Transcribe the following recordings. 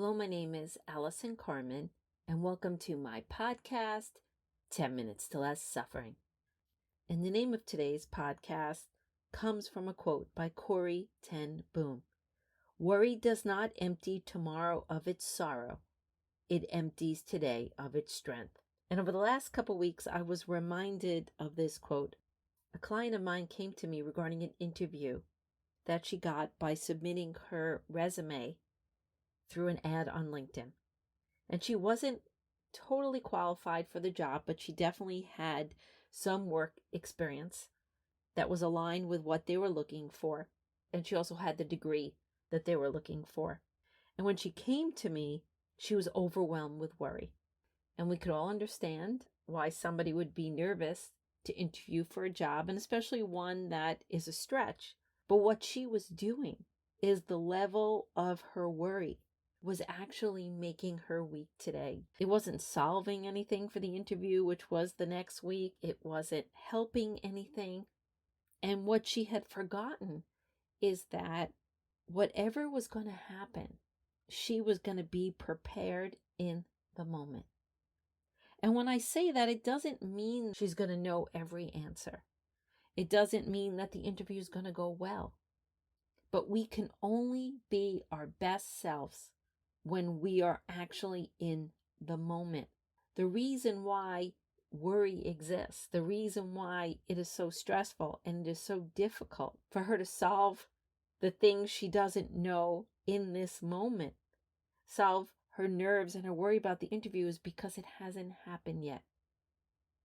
Hello, my name is Allison Carmen, and welcome to my podcast, 10 Minutes to Less Suffering. And the name of today's podcast comes from a quote by Corrie Ten Boom. Worry does not empty tomorrow of its sorrow. It empties today of its strength. And over the last couple weeks, I was reminded of this quote. A client of mine came to me regarding an interview that she got by submitting her resume through an ad on LinkedIn. And she wasn't totally qualified for the job, but she definitely had some work experience that was aligned with what they were looking for. And she also had the degree that they were looking for. And when she came to me, she was overwhelmed with worry. And we could all understand why somebody would be nervous to interview for a job, and especially one that is a stretch. But what she was doing is the level of her worry was actually making her week today. It wasn't solving anything for the interview, which was the next week. It wasn't helping anything. And what she had forgotten is that whatever was going to happen, she was going to be prepared in the moment. And when I say that, it doesn't mean she's going to know every answer. It doesn't mean that the interview is going to go well. But we can only be our best selves when we are actually in the moment. The reason why worry exists, the reason why it is so stressful and it is so difficult for her to solve the things she doesn't know in this moment, solve her nerves and her worry about the interview, is because it hasn't happened yet.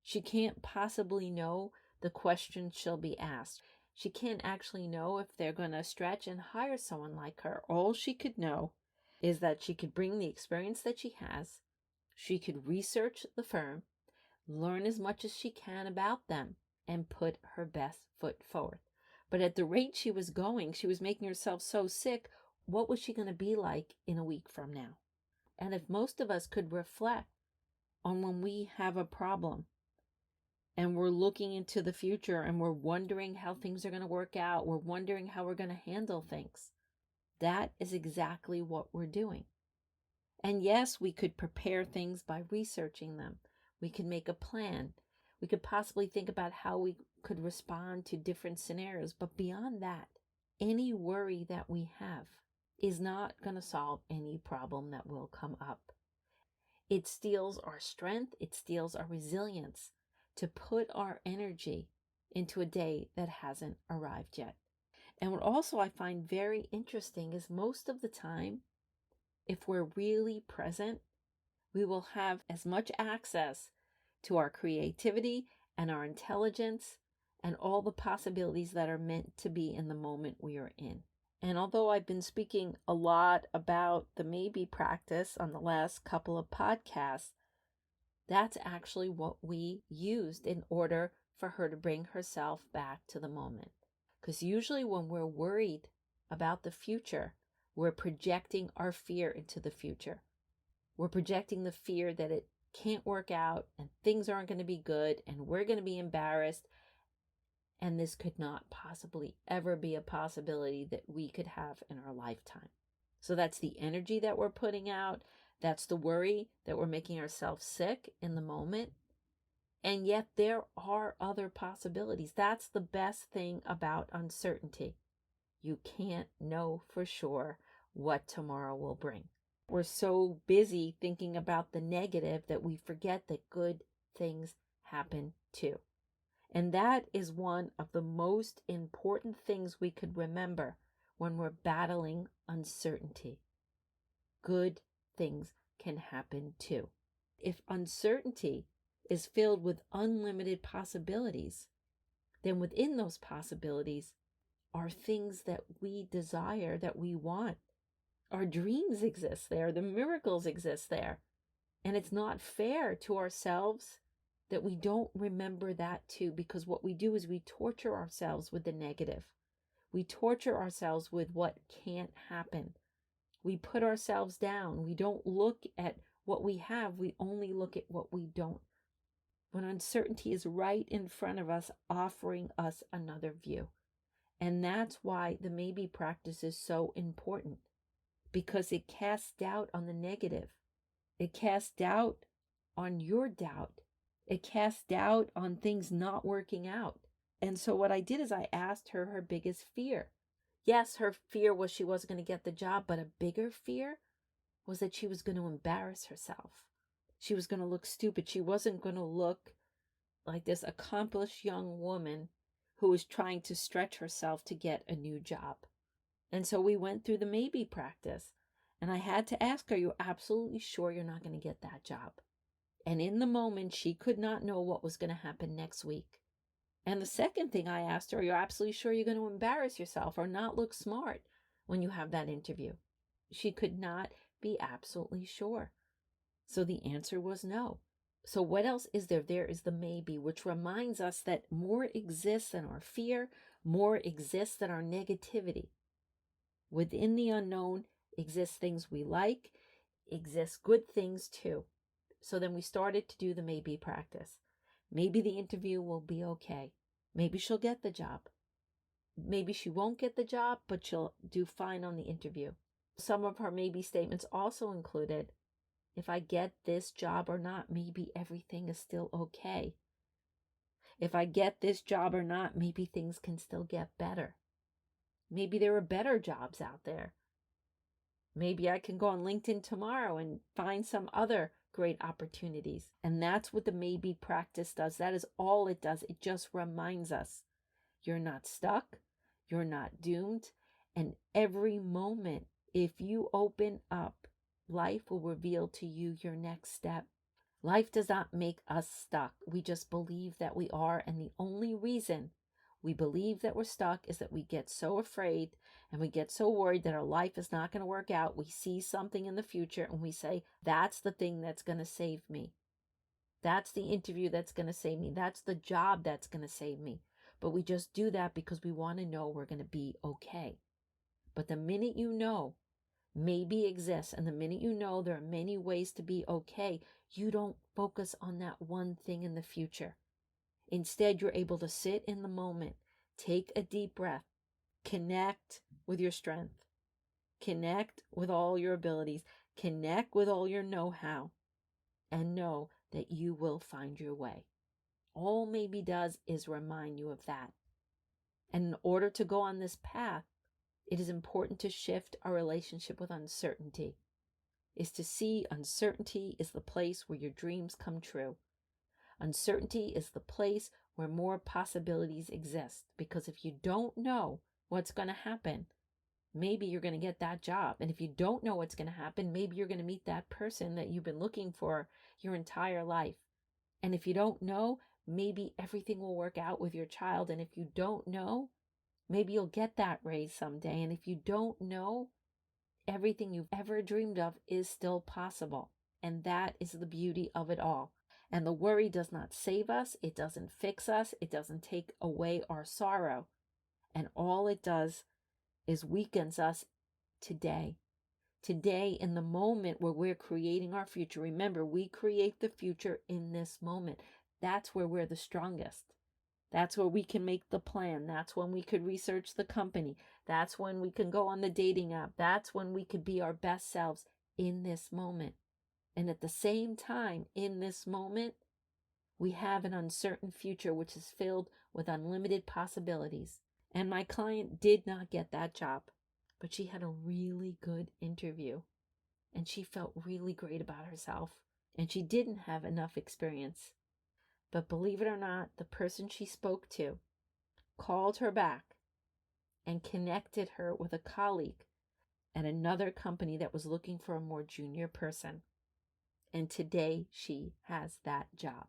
She can't possibly know the questions she'll be asked. She can't actually know if they're going to stretch and hire someone like her. All she could know is that she could bring the experience that she has. She could research the firm, learn as much as she can about them, and put her best foot forward. But at the rate she was going, she was making herself so sick. What was she going to be like in a week from now? And if most of us could reflect on when we have a problem and we're looking into the future and we're wondering how things are going to work out, we're wondering how we're going to handle things, that is exactly what we're doing. And yes, we could prepare things by researching them. We could make a plan. We could possibly think about how we could respond to different scenarios. But beyond that, any worry that we have is not going to solve any problem that will come up. It steals our strength. It steals our resilience to put our energy into a day that hasn't arrived yet. And what also I find very interesting is most of the time, if we're really present, we will have as much access to our creativity and our intelligence and all the possibilities that are meant to be in the moment we are in. And although I've been speaking a lot about the maybe practice on the last couple of podcasts, that's actually what we used in order for her to bring herself back to the moment. Because usually when we're worried about the future, we're projecting our fear into the future. We're projecting the fear that it can't work out and things aren't going to be good and we're going to be embarrassed. And this could not possibly ever be a possibility that we could have in our lifetime. So that's the energy that we're putting out. That's the worry that we're making ourselves sick in the moment. And yet there are other possibilities. That's the best thing about uncertainty. You can't know for sure what tomorrow will bring. We're so busy thinking about the negative that we forget that good things happen too. And that is one of the most important things we could remember when we're battling uncertainty. Good things can happen too. If uncertainty is filled with unlimited possibilities, then within those possibilities are things that we desire, that we want. Our dreams exist there. The miracles exist there. And it's not fair to ourselves that we don't remember that too, because what we do is we torture ourselves with the negative. We torture ourselves with what can't happen. We put ourselves down. We don't look at what we have. We only look at what we don't. When uncertainty is right in front of us, offering us another view. And that's why the maybe practice is so important. because it casts doubt on the negative. It casts doubt on your doubt. It casts doubt on things not working out. And so what I did is I asked her her biggest fear. Yes, her fear was she wasn't going to get the job, but a bigger fear was that she was going to embarrass herself. She was going to look stupid. She wasn't going to look like this accomplished young woman who was trying to stretch herself to get a new job. And so we went through the maybe practice. And I had to ask her, are you absolutely sure you're not going to get that job? And in the moment, she could not know what was going to happen next week. And the second thing I asked her, are you absolutely sure you're going to embarrass yourself or not look smart when you have that interview? She could not be absolutely sure. So the answer was no. So what else is there? There is the maybe, which reminds us that more exists than our fear, more exists than our negativity. Within the unknown exist things we like, exist good things too. So then we started to do the maybe practice. Maybe the interview will be okay. Maybe she'll get the job. Maybe she won't get the job, but she'll do fine on the interview. Some of her maybe statements also included, if I get this job or not, maybe everything is still okay. If I get this job or not, maybe things can still get better. Maybe there are better jobs out there. Maybe I can go on LinkedIn tomorrow and find some other great opportunities. And that's what the maybe practice does. That is all it does. It just reminds us you're not stuck. You're not doomed. And every moment, if you open up, life will reveal to you your next step. Life does not make us stuck. We just believe that we are. And the only reason we believe that we're stuck is that we get so afraid and we get so worried that our life is not going to work out. We see something in the future and we say, that's the thing that's going to save me. That's the interview that's going to save me. That's the job that's going to save me. But we just do that because we want to know we're going to be okay. But the minute you know maybe exists, and the minute you know there are many ways to be okay, you don't focus on that one thing in the future. Instead, you're able to sit in the moment, take a deep breath, connect with your strength, connect with all your abilities, connect with all your know-how, and know that you will find your way. All maybe does is remind you of that. And in order to go on this path, it is important to shift our relationship with uncertainty, is to see uncertainty is the place where your dreams come true. Uncertainty is the place where more possibilities exist, because if you don't know what's going to happen, maybe you're going to get that job. And if you don't know what's going to happen, maybe you're going to meet that person that you've been looking for your entire life. And if you don't know, maybe everything will work out with your child. And if you don't know, maybe you'll get that raise someday. And if you don't know, everything you've ever dreamed of is still possible. And that is the beauty of it all. And the worry does not save us. It doesn't fix us. It doesn't take away our sorrow. And all it does is weakens us today. Today, in the moment where we're creating our future. Remember, we create the future in this moment. That's where we're the strongest. That's where we can make the plan. That's when we could research the company. That's when we can go on the dating app. That's when we could be our best selves in this moment. And at the same time, in this moment, we have an uncertain future which is filled with unlimited possibilities. And my client did not get that job, but she had a really good interview. And she felt really great about herself. And she didn't have enough experience. But believe it or not, the person she spoke to called her back and connected her with a colleague at another company that was looking for a more junior person. And today she has that job.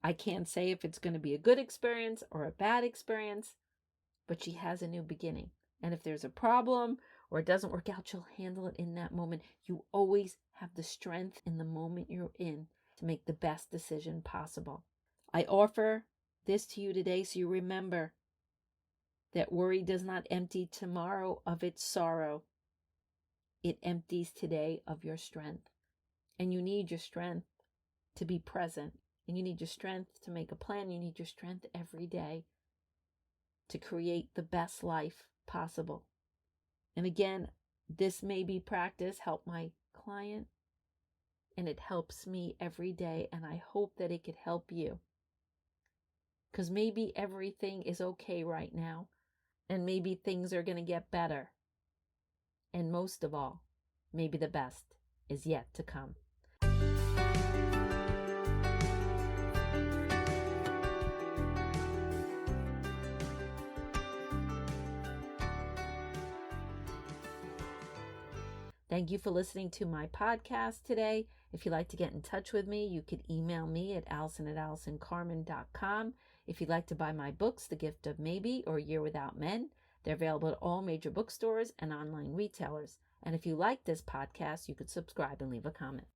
I can't say if it's going to be a good experience or a bad experience, but she has a new beginning. And if there's a problem or it doesn't work out, she'll handle it in that moment. You always have the strength in the moment you're in to make the best decision possible. I offer this to you today so you remember that worry does not empty tomorrow of its sorrow. It empties today of your strength. And you need your strength to be present. And you need your strength to make a plan. You need your strength every day to create the best life possible. And again, this maybe practice helped my client, and it helps me every day, and I hope that it could help you. Because maybe everything is okay right now, and maybe things are going to get better. And most of all, maybe the best is yet to come. Thank you for listening to my podcast today. If you'd like to get in touch with me, you could email me at allison@allisoncarmen.com. If you'd like to buy my books, The Gift of Maybe or Year Without Men, they're available at all major bookstores and online retailers. And if you like this podcast, you could subscribe and leave a comment.